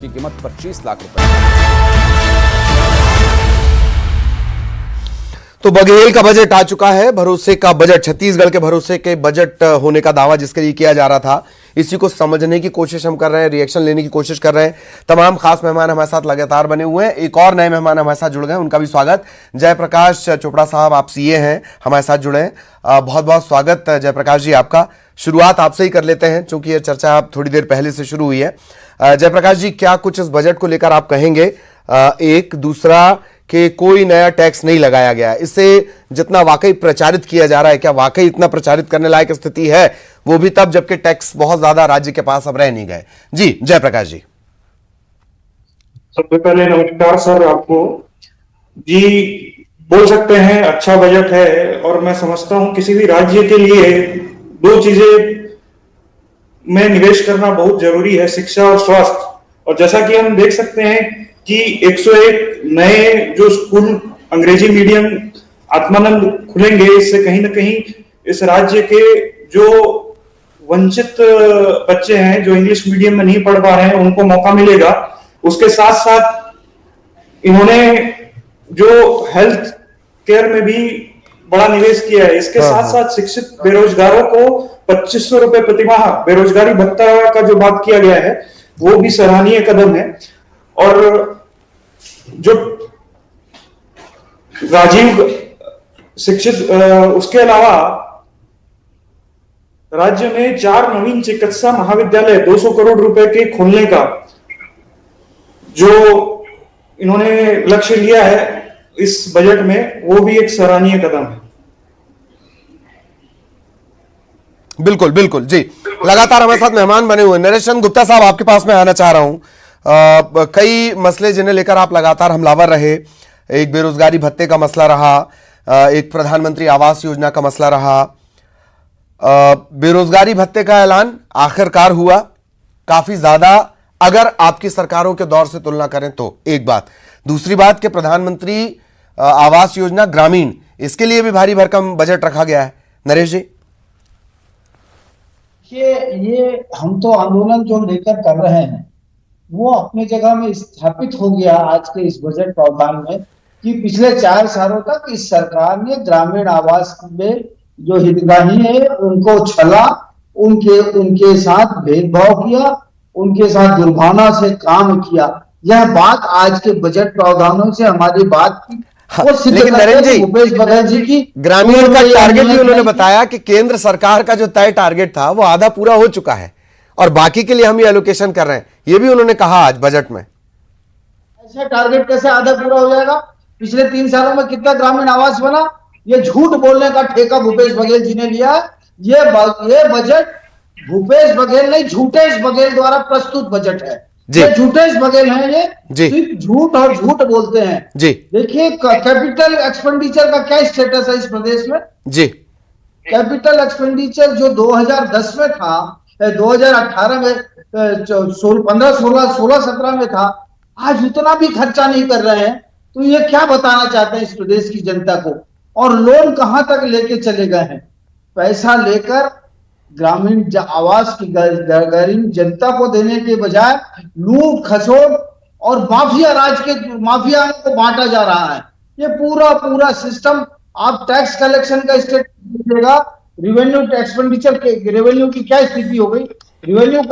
की कीमत 25 लाख रुपए। तो बघेल का बजट आ चुका है। भरोसे का बजट, छत्तीसगढ़ के भरोसे के बजट होने का दावा जिसके लिए किया जा रहा था, इसी को समझने की कोशिश हम कर रहे हैं, रिएक्शन लेने की कोशिश कर रहे हैं। तमाम खास मेहमान हमारे साथ लगातार बने हुए हैं। एक और नए मेहमान हमारे साथ जुड़ गए, उनका भी स्वागत। जयप्रकाश चोपड़ा साहब, आप सीए हैं, हमारे साथ जुड़े हैं। बहुत बहुत स्वागत जयप्रकाश जी आपका। शुरुआत आपसे ही कर लेते हैं क्योंकि ये चर्चा आप थोड़ी देर पहले से शुरू हुई है। जयप्रकाश जी, क्या कुछ इस बजट को लेकर आप कहेंगे? एक दूसरा कि कोई नया टैक्स नहीं लगाया गया, इससे जितना वाकई प्रचारित किया जा रहा है, क्या वाकई इतना प्रचारित करने लायक स्थिति है? वो भी तब जबकि टैक्स बहुत ज्यादा राज्य के पास अब रह नहीं गए। जी जयप्रकाश जी। सबसे पहले नमस्कार सर आपको। जी बोल सकते हैं अच्छा बजट है, और मैं समझता हूं किसी भी राज्य के लिए दो चीजें में निवेश करना बहुत जरूरी है, शिक्षा और स्वास्थ्य। और जैसा कि हम देख सकते हैं कि 101 नए जो स्कूल अंग्रेजी मीडियम आत्मानंद खुलेंगे, इससे कहीं ना कहीं इस राज्य के जो वंचित बच्चे हैं, जो इंग्लिश मीडियम में नहीं पढ़ पा रहे हैं, उनको मौका मिलेगा। उसके साथ साथ इन्होंने जो हेल्थ केयर में भी बड़ा निवेश किया है। इसके साथ साथ शिक्षित बेरोजगारों को 2500 रुपए प्रतिमाह बेरोजगारी भत्ता का जो बात किया गया है, वो भी सराहनीय कदम है। और जो राजीव शिक्षित, उसके अलावा राज्य में 4 नवीन चिकित्सा महाविद्यालय 200 करोड़ रुपए के खोलने का जो इन्होंने लक्ष्य लिया है इस बजट में, वो भी एक सराहनीय कदम है। बिल्कुल बिल्कुल जी। लगातार हमारे साथ मेहमान बने हुए। नरेश चंद्र गुप्ता साहब, आपके पास मैं आना चाह रहा हूं। कई मसले जिन्हें लेकर आप लगातार हमलावर रहे। एक बेरोजगारी भत्ते का मसला रहा, एक प्रधानमंत्री आवास योजना का मसला रहा। बेरोजगारी भत्ते का ऐलान आखिरकार हुआ, काफी ज्यादा अगर आपकी सरकारों के दौर से तुलना करें तो। एक बात, दूसरी बात कि प्रधानमंत्री आवास योजना ग्रामीण, इसके लिए भी भारी भरकम बजट रखा गया है। नरेश जी, ये हम तो आंदोलन जो लेकर कर रहे हैं वो अपने जगह में स्थापित हो गया आज के इस बजट प्रावधान में कि पिछले 4 सालों तक इस सरकार ने ग्रामीण आवास में जो हितग्राही है उनको छला, उनके साथ भेदभाव किया, उनके साथ दुर्भावना से काम किया। यह बात आज के बजट प्रावधानों से हमारी बात की। लेकिन नरेंद्र जी, भूपेश बघेल जी की ग्रामीण का टारगेट भी उन्होंने बताया कि केंद्र सरकार का जो तय टारगेट था वो आधा पूरा हो चुका है और बाकी के लिए हम ये एलोकेशन कर रहे हैं, ये भी उन्होंने कहा आज बजट में। ऐसा टारगेट कैसे आधा पूरा हो जाएगा? पिछले 3 सालों में कितना ग्रामीण आवास बना? ये झूठ बोलने का ठेका भूपेश बघेल जी ने लिया। ये बजट भूपेश बघेल नहीं, झूठेश बघेल द्वारा प्रस्तुत बजट है। ये झूठेश बघेल हैं, ये सिर्फ झूठ और झूठ बोलते हैं जी। देखिए कैपिटल एक्सपेंडिचर का क्या स्टेटस है इस प्रदेश में जी। कैपिटल एक्सपेंडिचर जो 2010 में था, 2018 में 16-17 में था, आज उतना भी खर्चा नहीं कर रहे हैं। तो ये क्या बताना चाहते हैं इस प्रदेश की जनता को? और लोन कहां तक लेके चले गए हैं? पैसा लेकर ग्रामीण आवास की गरीब जनता को देने के बजाय लूट खसोट और माफिया राज के माफिया को बांटा जा रहा है। ये पूरा सिस्टम आप टैक्स कलेक्शन का स्टेटमेंट दीजिएगा, रिवेन्यू एक्सपेंडिचर के रेवेन्यू की क्या स्थिति हो गई? रिवेन्यू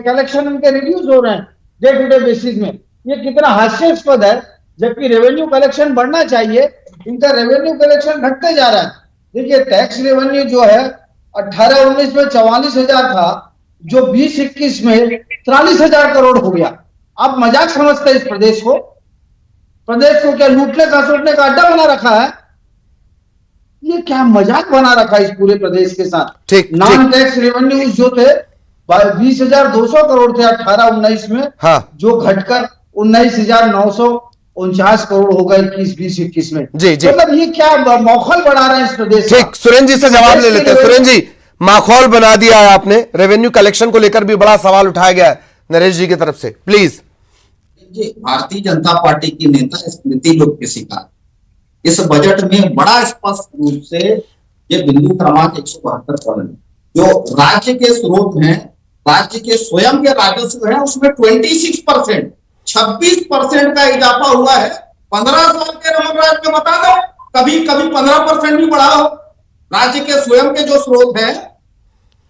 कलेक्शन इनके रिड्यूस हो रहे हैं डे टू डे बेसिस में। ये कितना हास्यास्पद है, जबकि रेवेन्यू कलेक्शन बढ़ना चाहिए, इनका रेवेन्यू कलेक्शन घटते जा रहा है। देखिए टैक्स रेवेन्यू जो है 18-19 में 44,000 था, जो 20-21 में 43,000 करोड़ हो गया। आप मजाक समझते हैं इस प्रदेश को? प्रदेश को क्या लूटने का सोटने का अड्डा बना रखा है? ये क्या मजाक बना रखा है इस पूरे प्रदेश के साथ? नॉन टैक्स रेवेन्यू जो थे 20,200 करोड़ थे 18-19 में, हाँ। जो घटकर 19,949 करोड़ हो गए 20-21 में। जी जी। मतलब ये क्या माहौल बना रहे हैं इस प्रदेश? ठीक, सुरेंद्र जी से जवाब ले लेते हैं। सुरेंद्र जी, माहौल बना दिया है आपने, रेवेन्यू कलेक्शन को लेकर भी बड़ा सवाल उठाया गया है नरेश जी की तरफ से, प्लीज। भारतीय जनता पार्टी की नेता स्मृति लोग के शिकार इस बजट में बड़ा स्पष्ट रूप से ये बिंदु क्रमांक 172 पर जो राज्य के स्रोत हैं राज्य के स्वयं के राजस्व है उसमें 26%, 26% का इजाफा हुआ है। 15 साल के रमन राज में बता दो, कभी कभी 15% भी बढ़ा हो राज्य के स्वयं के जो स्रोत है।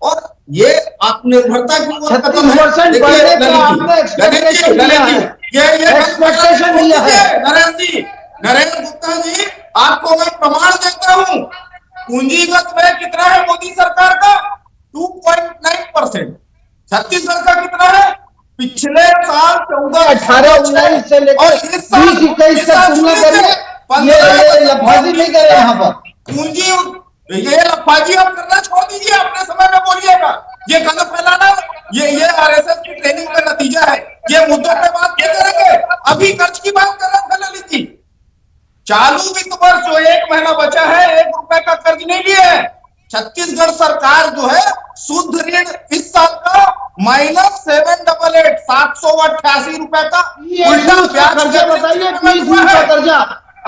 और ये आत्मनिर्भरता की ओर कदम है। 36% बढ़ने का आपने एक्सपेक्टेशन दिया है, एक्सपेक्टेशन दिया है। नरेंद्र गुप्ता जी, आपको मैं प्रमाण देता हूं, पूंजीगत व्यय कितना है मोदी सरकार का? 2.9%। छत्तीसगढ़ का कितना है? पिछले साल 18-19 से लेकर 20-21 तक तुलना करिए, ये लफाजी नहीं करे यहाँ पर। पूंजी ये लफाजी आप करना छोड़ दीजिए, अपने समय में बोलिएगा। ये गलत फैलाना, ये आरएसएस की ट्रेनिंग का नतीजा है। ये मुद्दों पे बात नहीं करेंगे। अभी कर्ज की बात कर रहे थे ललित जी। चालू वित्त वर्ष जो 1 महीना बचा है, 1 रुपए का कर्ज नहीं लिया है। छत्तीसगढ़ सरकार जो है शुद्ध ऋण इस साल का -788 788 रुपए का उल्टा ब्याज कर्जा बताइए, 30 का कर्जा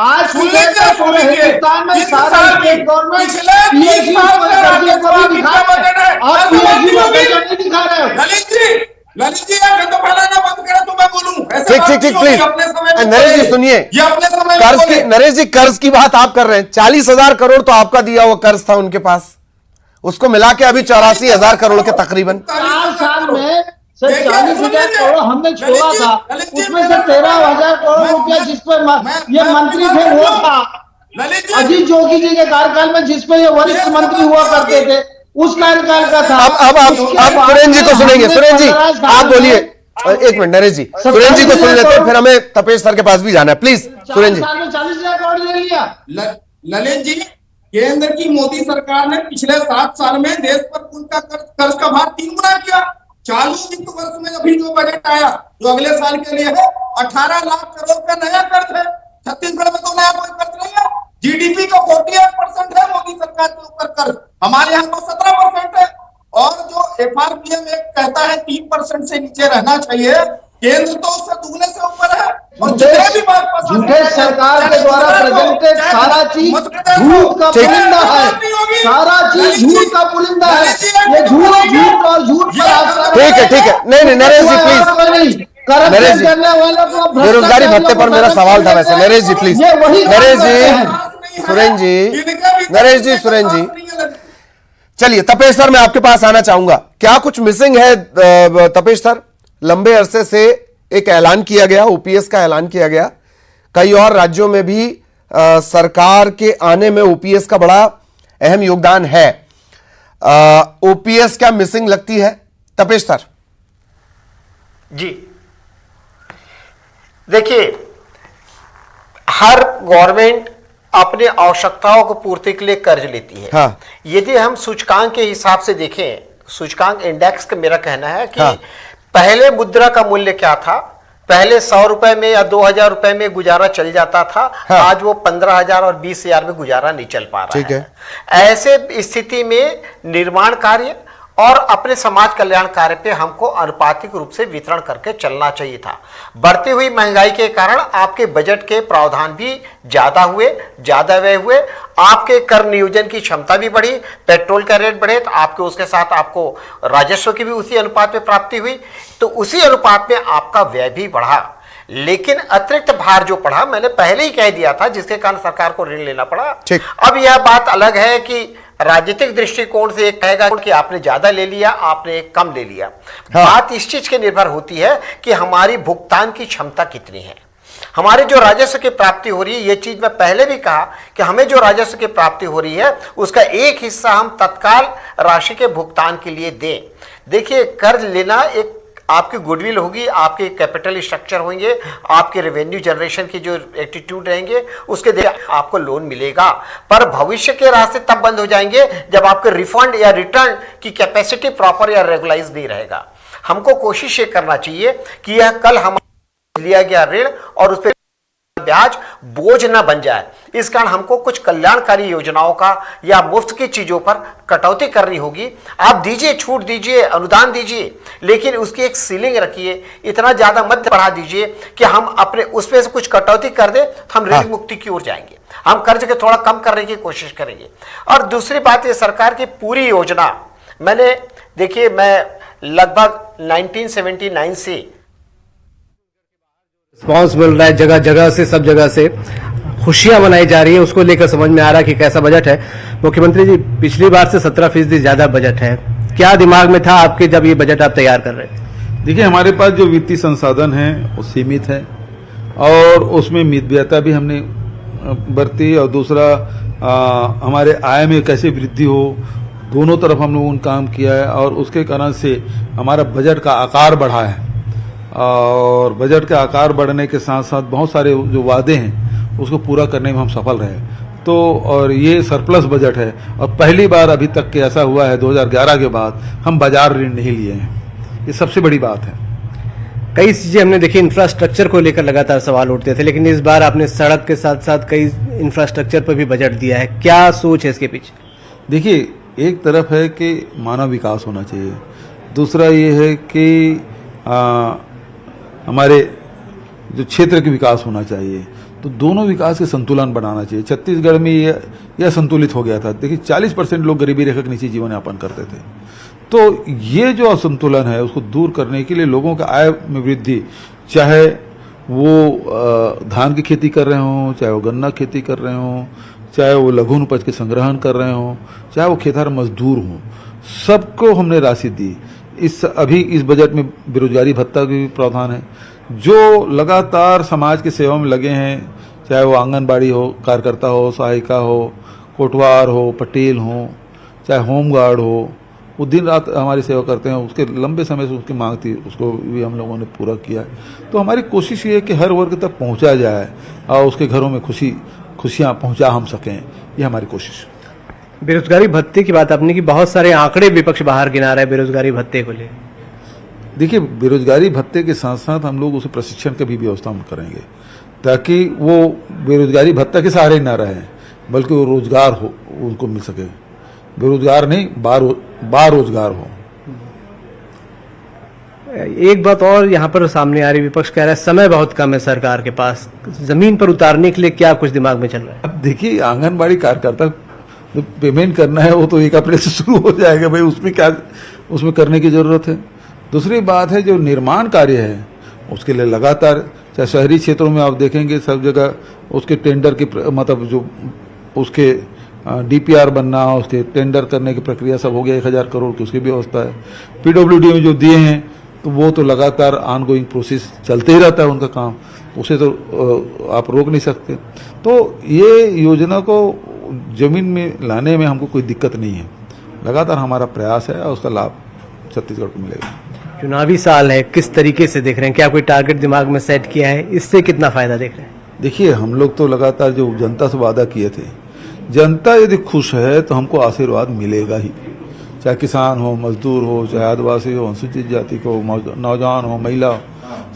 आज की डेट में पूरे हिंदुस्तान में सारे स्टेट गवर्नमेंट पीएसयू पर कर्जे को भी दिखा रहे हैं, आप पीएसयू पर कर्जा नहीं दिखा रहे हो। ललित जी आप तो फैलाना बंद करें तो मैं बोलूं। ठीक प्लीज नरेश जी सुनिए, कर्ज की, नरेश जी कर्ज की बात आप कर रहे हैं। 40,000 करोड़ तो आपका दिया हुआ कर्ज था उनके पास, उसको मिला के अभी 84,000 करोड़ के तकरीबन। 4 साल में सिर्फ 40,000 करोड़ हमने छोड़ा था, उसमें से 13,000 करोड़ रुपया जिस पर ये मंत्री थे वो था अजीत जोगी जी के कार्यकाल में, जिसपे ये वरिष्ठ मंत्री हुआ करते थे, उस कार्यकाल का था। अब सुरेंद्र जी को सुनेंगे। सुरेंद्र जी आप बोलिए, 1 मिनट नरेश जी, सुरेंद्र जी को सुन लेते हैं, फिर हमें तपेश सर के पास भी जाना है। प्लीज सुरेंद्र जी। 40,000 करोड़ ले लिया ललित जी। केंद्र की मोदी सरकार ने पिछले 7 साल में देश पर उनका कर्ज का भार 3 गुना किया। चालू वित्त वर्ष में अभी जो बजट आया जो अगले साल के लिए है, 18 लाख करोड़ का नया कर्ज है। छत्तीसगढ़ में तो नया कोई कर्ज नहीं है। जीडीपी का 48% है मोदी सरकार के ऊपर कर्ज, हमारे यहाँ तो 17% है। और जो एफआरपीएम कहता है 3% से नीचे रहना चाहिए, केंद्र तो उससे दुगने से ऊपर है। और झूठे सरकार के द्वारा प्रेजेंटेड सारा चीज झूठ का पुलिंदा है, सारा चीज झूठ का पुलिंदा है। ये झूठ और झूठ पर ठीक है नहीं नरेश जी प्लीज, नरेश जी बेरोजगारी भत्ते पर मेरा सवाल था वैसे। नरेश जी प्लीज, नरेश जी, सुरेंद्र जी चलिए। तपेश सर मैं आपके पास आना चाहूंगा, क्या कुछ मिसिंग है तपेश सर? लंबे अरसे से एक ऐलान किया गया, ओपीएस का ऐलान किया गया, कई और राज्यों में भी सरकार के आने में ओपीएस का बड़ा अहम योगदान है। ओपीएस क्या मिसिंग लगती है तपेश सर? जी देखिए, हर गवर्नमेंट अपने आवश्यकताओं को पूर्ति के लिए कर्ज लेती है। हाँ। यदि हम सूचकांक के हिसाब से देखें, सूचकांक इंडेक्स का मेरा कहना है कि हाँ। पहले मुद्रा का मूल्य क्या था? पहले 100 रुपए में या 2,000 रुपए में गुजारा चल जाता था। हाँ। आज वो 15,000 और 20,000 में गुजारा नहीं चल पा रहा ठीक है। ऐसे स्थिति में निर्माण कार्य और अपने समाज कल्याण कार्य पे हमको अनुपातिक रूप से वितरण करके चलना चाहिए था। बढ़ती हुई महंगाई के कारण आपके बजट के प्रावधान भी ज्यादा हुए, ज्यादा व्यय हुए, आपके कर नियोजन की क्षमता भी बढ़ी, पेट्रोल का रेट बढ़े तो आपके उसके साथ आपको राजस्व की भी उसी अनुपात में प्राप्ति हुई, तो उसी अनुपात में आपका व्यय भी बढ़ा। लेकिन अतिरिक्त भार जो पड़ा, मैंने पहले ही कह दिया था, जिसके कारण सरकार को ऋण लेना पड़ा। अब यह बात अलग है कि राजनीतिक दृष्टिकोण से एक कहेगा कि आपने ज्यादा ले लिया, आपने कम ले लिया। हाँ। बात इस चीज के निर्भर होती है कि हमारी भुगतान की क्षमता कितनी है, हमारे जो राजस्व की प्राप्ति हो रही है। ये चीज मैं पहले भी कहा कि हमें जो राजस्व की प्राप्ति हो रही है उसका एक हिस्सा हम तत्काल राशि के भुगतान के लिए दें। देखिए, कर्ज लेना एक आपकी गुडविल होगी, आपके कैपिटल स्ट्रक्चर होंगे, आपके रेवेन्यू जनरेशन की जो एटीट्यूड रहेंगे, उसके देख आपको लोन मिलेगा। पर भविष्य के रास्ते तब बंद हो जाएंगे जब आपके रिफंड या रिटर्न की कैपेसिटी प्रॉपर या रेगुलाइज नहीं रहेगा। हमको कोशिश ये करना चाहिए कि यह कल हमारा लिया गया ऋण और उस पर ब्याज बोझ न बन जाए। इस कारण हमको कुछ कल्याणकारी योजनाओं का या मुफ्त की चीजों पर कटौती करनी होगी। आप दीजिए, छूट दीजिए, अनुदान दीजिए, लेकिन उसकी एक सीलिंग रखिए। इतना ज्यादा मत बढ़ा दीजिए कि हम अपने उसमें से कुछ कटौती कर दे तो हम ऋण मुक्ति की ओर जाएंगे, हम कर्ज के थोड़ा कम करने की कोशिश करेंगे। और दूसरी बात, ये सरकार की पूरी योजना, मैंने देखिए, मैं लगभग 1979 से रिस्पॉन्स मिल रहा है जगह जगह से, सब जगह से खुशियां मनाई जा रही है, उसको लेकर समझ में आ रहा है कि कैसा बजट है। मुख्यमंत्री जी, पिछली बार से 17% ज्यादा बजट है, क्या दिमाग में था आपके जब ये बजट आप तैयार कर रहे थे? देखिए, हमारे पास जो वित्तीय संसाधन है वो सीमित है और उसमें मितव्ययता भी हमने बरती, और दूसरा हमारे आय में कैसे वृद्धि हो, दोनों तरफ हम लोगों ने काम किया है और उसके कारण से हमारा बजट का आकार बढ़ा है। और बजट का आकार बढ़ने के साथ साथ बहुत सारे जो वादे हैं उसको पूरा करने में हम सफल रहे। तो और ये सरप्लस बजट है और पहली बार अभी तक के ऐसा हुआ है 2011 के बाद हम बाजार ऋण नहीं लिए हैं, ये सबसे बड़ी बात है। कई चीजें हमने देखी, इंफ्रास्ट्रक्चर को लेकर लगातार सवाल उठते थे, लेकिन इस बार आपने सड़क के साथ साथ कई इंफ्रास्ट्रक्चर पर भी बजट दिया है, क्या सोच है इसके पीछे? देखिए, एक तरफ है कि मानव विकास होना चाहिए, दूसरा ये है कि हमारे जो क्षेत्र के विकास होना चाहिए, तो दोनों विकास के संतुलन बनाना चाहिए। छत्तीसगढ़ में यह संतुलित हो गया था। देखिए, 40% लोग गरीबी रेखा के नीचे जीवन यापन करते थे, तो ये जो असंतुलन है उसको दूर करने के लिए लोगों का आय में वृद्धि, चाहे वो धान की खेती कर रहे हों, चाहे वो गन्ना खेती कर रहे हों, चाहे वो लघु उपज के संग्रहण कर रहे हों, चाहे वो खेतार मजदूर हों, सबको हमने राशि दी। अभी इस बजट में बेरोजगारी भत्ता का भी प्रावधान है। जो लगातार समाज की सेवा में लगे हैं, चाहे वो आंगनबाड़ी हो, कार्यकर्ता हो, सहायिका हो, कोटवार हो, पटेल हो, चाहे होमगार्ड हो, वो दिन रात हमारी सेवा करते हैं। उसके लंबे समय से उसकी मांग थी, उसको भी हम लोगों ने पूरा किया है। तो हमारी कोशिश ये है कि हर वर्ग तक पहुंचा जाए और उसके घरों में खुशियां पहुंचा हम सकें, ये हमारी कोशिश। बेरोजगारी भत्ते की बात आपने की, बहुत सारे आंकड़े विपक्ष बाहर गिना रहा है बेरोजगारी भत्ते को ले। देखिए, बेरोजगारी भत्ते के साथ साथ हम लोग उसे प्रशिक्षण की भी व्यवस्था करेंगे, ताकि वो बेरोजगारी भत्ता के सहारे ना रहे, बल्कि वो रोजगार हो, उनको मिल सके। बेरोजगार नहीं, बार रोजगार हो। एक बात और यहाँ पर सामने आ रही, विपक्ष कह रहा है समय बहुत कम है सरकार के पास, जमीन पर उतारने के लिए क्या कुछ दिमाग में चल रहा है? अब देखिए, आंगनबाड़ी कार्यकर्ता जो पेमेंट करना है वो तो 1 अप्रैल से शुरू हो जाएगा भाई, उसमें करने की जरूरत है। दूसरी बात है, जो निर्माण कार्य है उसके लिए लगातार, चाहे शहरी क्षेत्रों में आप देखेंगे सब जगह उसके टेंडर की मतलब जो उसके डीपीआर बनना, उसके टेंडर करने की प्रक्रिया सब हो गया, 1000 करोड़ की उसकी व्यवस्था है। पीडब्ल्यूडी में जो दिए हैं तो वो तो लगातार ऑनगोइंग प्रोसेस चलते ही रहता है उनका काम, उसे तो आप रोक नहीं सकते। तो ये योजना को जमीन में लाने में हमको कोई दिक्कत नहीं है, लगातार हमारा प्रयास है और उसका लाभ छत्तीसगढ़ को मिलेगा। चुनावी साल है, किस तरीके से देख रहे हैं, क्या कोई टारगेट दिमाग में सेट किया है, इससे कितना फायदा देख रहे हैं? देखिए, हम लोग तो लगातार जो जनता से वादा किए थे, जनता यदि खुश है तो हमको आशीर्वाद मिलेगा ही, चाहे किसान हो, मजदूर हो, चाहे आदिवासी हो, अनुसूचित जाति को, नौजवान हो, महिला हो,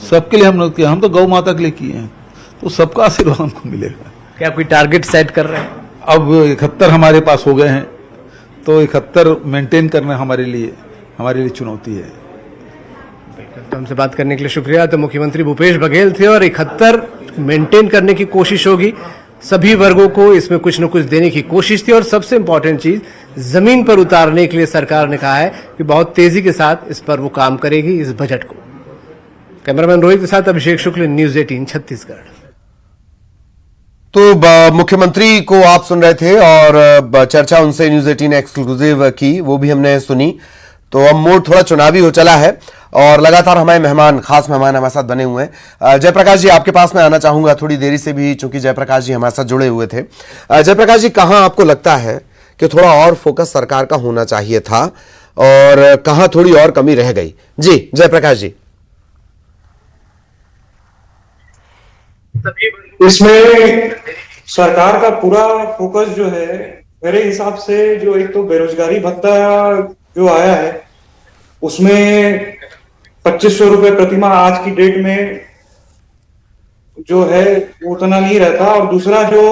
सबके लिए हम लोग किया। हम तो गौ माता के लिए किए हैं, तो सबका आशीर्वाद हमको मिलेगा। क्या कोई टारगेट सेट कर रहे हैं? अब 71 हमारे पास हो गए हैं, तो 71 मेंटेन करना हमारे लिए चुनौती है। तो हमसे बात करने के लिए शुक्रिया। तो मुख्यमंत्री भूपेश बघेल थे और 71 मेंटेन करने की कोशिश होगी, सभी वर्गों को इसमें कुछ न कुछ देने की कोशिश थी, और सबसे इंपॉर्टेंट चीज जमीन पर उतारने के लिए सरकार ने कहा है कि बहुत तेजी के साथ इस पर वो काम करेगी, इस बजट को। कैमरामैन रोहित के साथ अभिषेक शुक्ल, न्यूज 18 छत्तीसगढ़। तो मुख्यमंत्री को आप सुन रहे थे और चर्चा उनसे न्यूज 18 एक्सक्लूसिव की वो भी हमने सुनी। तो अब मोड थोड़ा चुनावी हो चला है और लगातार हमारे खास मेहमान हमारे साथ बने हुए हैं। जयप्रकाश जी, आपके पास मैं आना चाहूंगा थोड़ी देरी से भी, चूंकि जयप्रकाश जी हमारे साथ जुड़े हुए थे। जयप्रकाश जी, कहां आपको लगता है कि थोड़ा और फोकस सरकार का होना चाहिए था और कहां थोड़ी और कमी रह गई? जी जयप्रकाश जी। इसमें सरकार का पूरा फोकस जो है, मेरे हिसाब से, जो एक तो बेरोजगारी भत्ता जो आया है उसमें 2500 रुपए प्रतिमाह आज की डेट में जो है वो उतना नहीं रहता। और दूसरा जो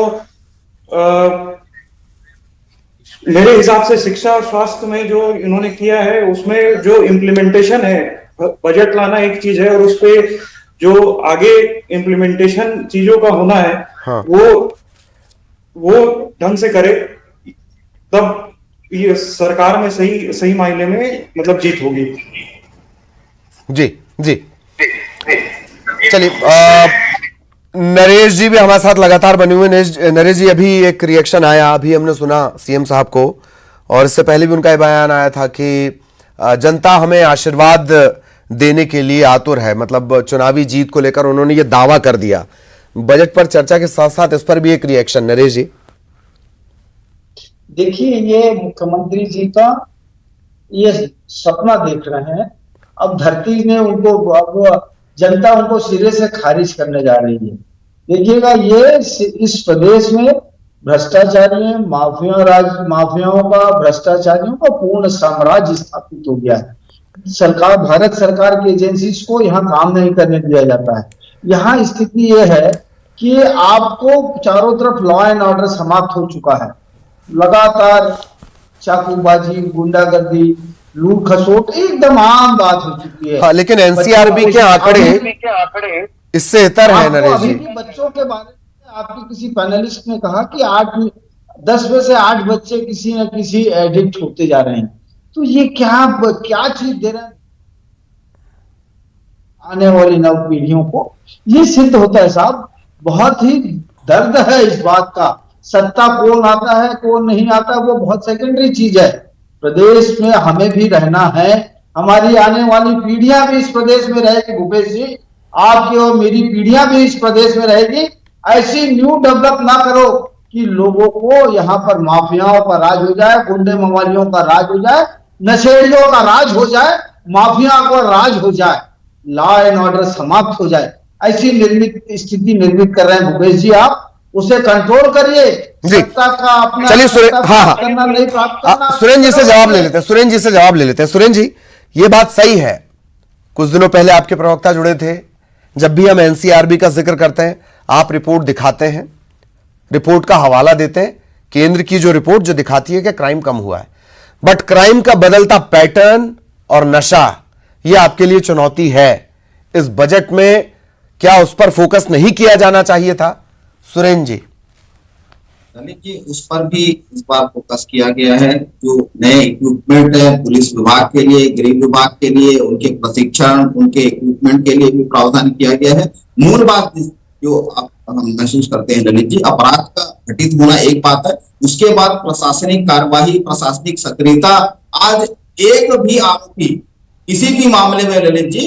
मेरे हिसाब से शिक्षा और स्वास्थ्य में जो इन्होंने किया है उसमें जो इम्प्लीमेंटेशन है, बजट लाना एक चीज है और उस पे जो आगे इम्प्लीमेंटेशन चीजों का होना है, हाँ। वो ढंग से करे, तब ये सरकार में सही मायने में मतलब जीत होगी। जी जी चलिए, नरेश जी भी हमारे साथ लगातार बने हुए। नरेश जी, अभी एक रिएक्शन आया, अभी हमने सुना सीएम साहब को, और इससे पहले भी उनका ये बयान आया था कि जनता हमें आशीर्वाद देने के लिए आतुर है, मतलब चुनावी जीत को लेकर उन्होंने ये दावा कर दिया। बजट पर चर्चा के साथ साथ इस पर भी एक रिएक्शन। नरेश जी, देखिए, ये मुख्यमंत्री जी का ये सपना देख रहे हैं। अब धरती में उनको जनता उनको सिरे से खारिज करने जा रही है। देखिएगा, ये इस प्रदेश में भ्रष्टाचारियों माफियाओं का भ्रष्टाचारियों का पूर्ण साम्राज्य स्थापित हो गया है। भारत सरकार की एजेंसीज को यहाँ काम नहीं करने दिया जाता है। यहाँ स्थिति ये है कि आपको चारों तरफ लॉ एंड ऑर्डर समाप्त हो चुका है। लगातार चाकूबाजी, गुंडागर्दी, लूट खसोट एकदम आम बात हो चुकी है। हाँ, लेकिन एनसीआरबी के आंकड़े इससे बेहतर है। नरेश जी, बच्चों के बारे में आपके किसी पैनलिस्ट ने कहा कि 10 में से 8 बच्चे किसी न किसी एडिक्ट होते जा रहे हैं। तो ये क्या चीज दे रहे हैं आने वाली नव पीढ़ियों को? ये सिद्ध होता है साहब, बहुत ही दर्द है इस बात का। सत्ता कौन आता है कौन नहीं आता वो बहुत सेकेंडरी चीज है। प्रदेश में हमें भी रहना है, हमारी आने वाली पीढ़ियां भी इस प्रदेश में रहेगी। भूपेश जी, आपकी और मेरी पीढ़ियां भी इस प्रदेश में रहेगी। ऐसी न्यू डेवलप ना करो कि लोगों को यहाँ पर माफियाओं का राज हो जाए, गुंडे मवालियों का राज हो जाए, नशेड़ियों का राज हो जाए, माफिया का राज हो जाए, लॉ एंड ऑर्डर समाप्त हो जाए। ऐसी स्थिति निर्मित कर रहे हैं भूपेश जी। आप उसे कंट्रोल करिए। सत्ता का अपना चलिए करना नहीं प्राप्त करना। सुरेंद्र जी से जवाब ले लेते हैं। सुरेंद्र जी, ये बात सही है, कुछ दिनों पहले आपके प्रवक्ता जुड़े थे। जब भी हम एनसीआरबी का जिक्र करते हैं, आप रिपोर्ट दिखाते हैं, रिपोर्ट का हवाला देते हैं, केंद्र की जो रिपोर्ट जो दिखाती है कि क्राइम कम हुआ है, बट क्राइम का बदलता पैटर्न और नशा, यह आपके लिए चुनौती है। इस बजट में क्या उस पर फोकस नहीं किया जाना चाहिए था? सुरेंद्र जी, कि उस पर भी इस बार फोकस किया गया है। जो नए इक्विपमेंट है पुलिस विभाग के लिए, गृह विभाग के लिए, उनके प्रशिक्षण, उनके इक्विपमेंट के लिए भी प्रावधान किया गया है। मूल बात जो हम महसूस करते हैं ललित जी, अपराध का घटित होना एक बात है, उसके बाद प्रशासनिक कार्यवाही, प्रशासनिक सक्रियता। आज एक भी आरोपी किसी भी मामले में ललित जी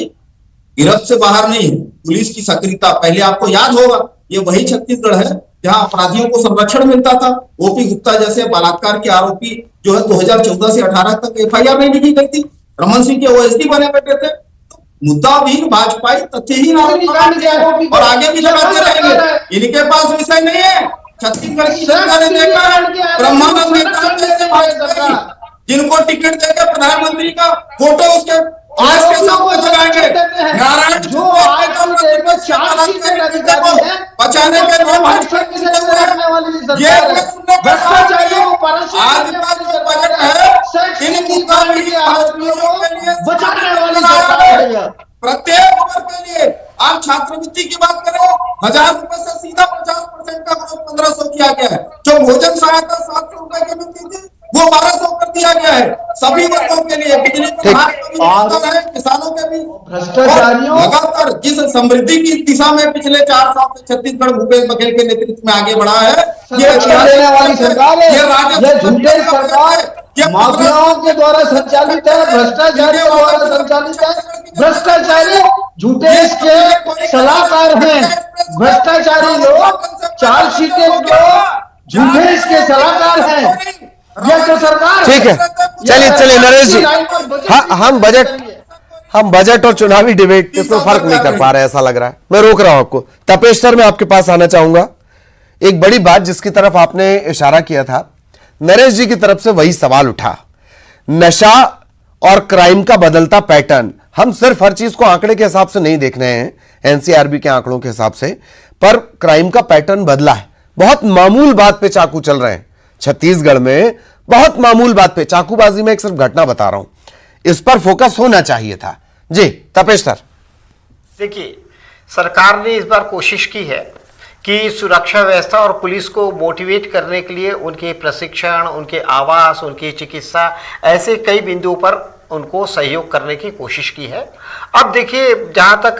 गिरफ्त से बाहर नहीं है। पुलिस की सक्रियता, पहले आपको याद होगा, ये वही छत्तीसगढ़ है जहां अपराधियों को संरक्षण मिलता था। ओपी गुप्ता जैसे बलात्कार के आरोपी जो है 2014 से 18 तक एफआईआर नहीं लिखी गई थी। रमन सिंह के ओएसडी बने बैठे थे। तो मुद्दाहीन भाजपाई तथ्यहीन और आगे भी लगाते रहेंगे। इनके पास विषय नहीं है। छत्तीसगढ़ की सरकार ने देखा ब्रह्मानंद नेता जैसे भाजपा जिनको टिकट देकर प्रधानमंत्री का फोटो उसके आज के साथ लगाएंगे। नारायण जो बचाने के ये भ्रष्टाचारियों को बजट है, इन बचाने वाली सरकार है। प्रत्येक वर्ग के लिए आप छात्रवृत्ति की बात करें, 1000 रुपए से सीधा 50% का ग्रोथ 1500 किया गया है। जो भोजन सहायता 700 रुपए की मिलती थी वो 1200 कर दिया गया है सभी वर्गों के लिए। बिजली किसानों के भी भ्रष्टाचारियों लगातार जिस समृद्धि की दिशा में पिछले 4 साल से छत्तीसगढ़ भूपेश बघेल के नेतृत्व में आगे बढ़ा है, ये देने वाली सरकार है। ये झूठे सरकार माफियाओं के द्वारा संचालित है, भ्रष्टाचारियों द्वारा संचालित है। भ्रष्टाचारी झूठे इसके सलाहकार हैं। भ्रष्टाचारी लोग, चार्जशीटें झूठे इसके सलाहकार हैं। ये तो सरकार ठीक है। चलिए नरेश जी, हम बजट और चुनावी डिबेट इसमें फर्क नहीं कर पा रहे, ऐसा लग रहा है। मैं रोक रहा हूं आपको। तपेश सर, मैं आपके पास आना चाहूंगा। एक बड़ी बात जिसकी तरफ आपने इशारा किया था, नरेश जी की तरफ से वही सवाल उठा, नशा और क्राइम का बदलता पैटर्न। हम सिर्फ हर चीज को आंकड़े के हिसाब से नहीं देख रहे हैं, एनसीआरबी के आंकड़ों के हिसाब से, पर क्राइम का पैटर्न बदला है। बहुत मामूल बात पे चाकू चल रहे हैं छत्तीसगढ़ में, बहुत मामूल बात पे चाकूबाजी में एक सिर्फ घटना बता रहा हूं, इस पर फोकस होना चाहिए था। जी तपेश सर। देखिए, सरकार ने इस बार कोशिश की है कि सुरक्षा व्यवस्था और पुलिस को मोटिवेट करने के लिए उनके प्रशिक्षण, उनके आवास, उनकी चिकित्सा, ऐसे कई बिंदुओं पर उनको सहयोग करने की कोशिश की है। अब देखिए, जहां तक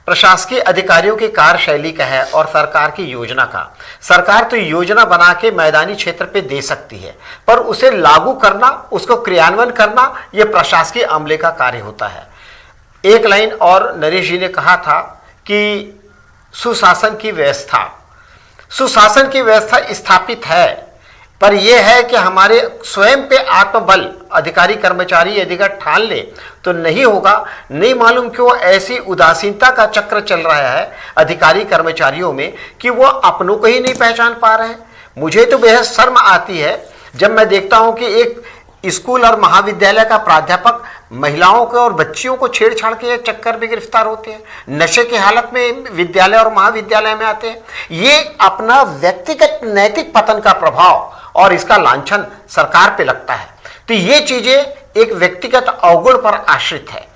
प्रशासकीय अधिकारियों की कार्यशैली का है और सरकार की योजना का, सरकार तो योजना बना के मैदानी क्षेत्र पे दे सकती है, पर उसे लागू करना, उसको क्रियान्वयन करना, यह प्रशासकीय अमले का कार्य होता है। एक लाइन और नरेश जी ने कहा था कि सुशासन की व्यवस्था स्थापित है, पर यह है कि हमारे स्वयं पे आत्मबल अधिकारी कर्मचारी यदि अगर ठान ले तो नहीं होगा। नहीं मालूम क्यों ऐसी उदासीनता का चक्र चल रहा है अधिकारी कर्मचारियों में कि वो अपनों को ही नहीं पहचान पा रहे हैं। मुझे तो बेहद शर्म आती है जब मैं देखता हूं कि एक स्कूल और महाविद्यालय का प्राध्यापक महिलाओं को और बच्चियों को छेड़छाड़ के चक्कर में गिरफ्तार होते हैं, नशे की हालत में विद्यालय और महाविद्यालय में आते हैं। ये अपना व्यक्तिगत नैतिक पतन का प्रभाव और इसका लांछन सरकार पे लगता है। तो ये चीजें एक व्यक्तिगत अवगुण पर आश्रित है।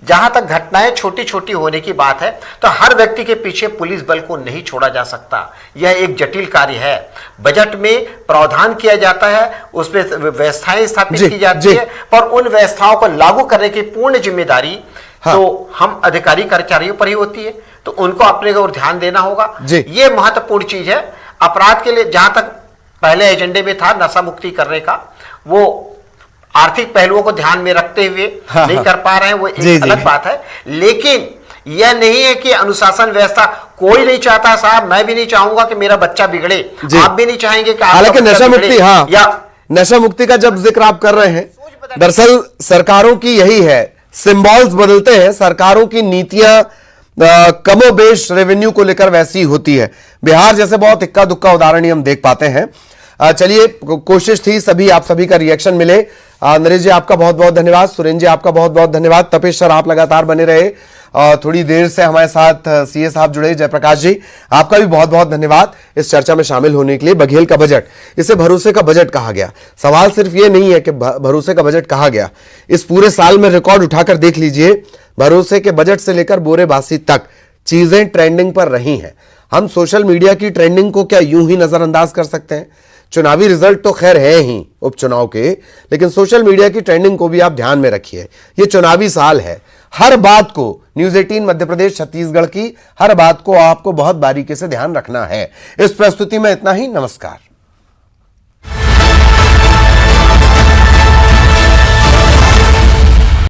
जहां तक घटनाएं छोटी छोटी होने की बात है तो हर व्यक्ति के पीछे पुलिस बल को नहीं छोड़ा जा सकता। यह एक जटिल कार्य है। बजट में प्रावधान किया जाता है, उसमें व्यवस्थाएं स्थापित की जाती है, पर उन व्यवस्थाओं को लागू करने की पूर्ण जिम्मेदारी तो हम अधिकारी कर्मचारियों पर ही होती है। तो उनको अपने ओर ध्यान देना होगा। ये महत्वपूर्ण चीज है। अपराध के लिए जहां तक पहले एजेंडे में था नशा मुक्ति करने का, वो आर्थिक पहलुओं को ध्यान में रखते हुए नहीं कर पा रहे हैं, वो एक अलग बात है। लेकिन यह नहीं है कि अनुशासन व्यवस्था कोई नहीं चाहता साहब, मैं भी नहीं चाहूंगा कि मेरा बच्चा बिगड़े, आप भी नहीं चाहेंगे कि हालांकि नशा मुक्ति, या नशा मुक्ति का जब जिक्र आप कर रहे हैं, दरअसल सरकारों की यही है, सिंबल्स बदलते हैं, सरकारों की नीतियां कमोबेश रेवेन्यू को लेकर वैसी होती है। बिहार जैसे बहुत इक्का दुक्का उदाहरण ही हम देख पाते हैं। चलिए, कोशिश थी, आप सभी का रिएक्शन मिले। नरेश जी आपका बहुत बहुत धन्यवाद, सुरेंद्र जी आपका बहुत बहुत धन्यवाद, तपेश सर आप लगातार बने रहे, थोड़ी देर से हमारे साथ सीए साहब जुड़े, जयप्रकाश जी आपका भी बहुत बहुत धन्यवाद इस चर्चा में शामिल होने के लिए। बघेल का बजट, इसे भरोसे का बजट कहा गया। सवाल सिर्फ ये नहीं है कि भरोसे का बजट कहा गया, इस पूरे साल में रिकॉर्ड उठाकर देख लीजिए, भरोसे के बजट से लेकर बोरेबासी तक चीजें ट्रेंडिंग पर रही हैं। हम सोशल मीडिया की ट्रेंडिंग को क्या यूं ही नजरअंदाज कर सकते हैं? चुनावी रिजल्ट तो खैर है ही उपचुनाव के, लेकिन सोशल मीडिया की ट्रेंडिंग को भी आप ध्यान में रखिए। ये चुनावी साल है, हर बात को न्यूज़ 18 मध्य प्रदेश छत्तीसगढ़ की हर बात को आपको बहुत बारीकी से ध्यान रखना है। इस प्रस्तुति में इतना ही। नमस्कार।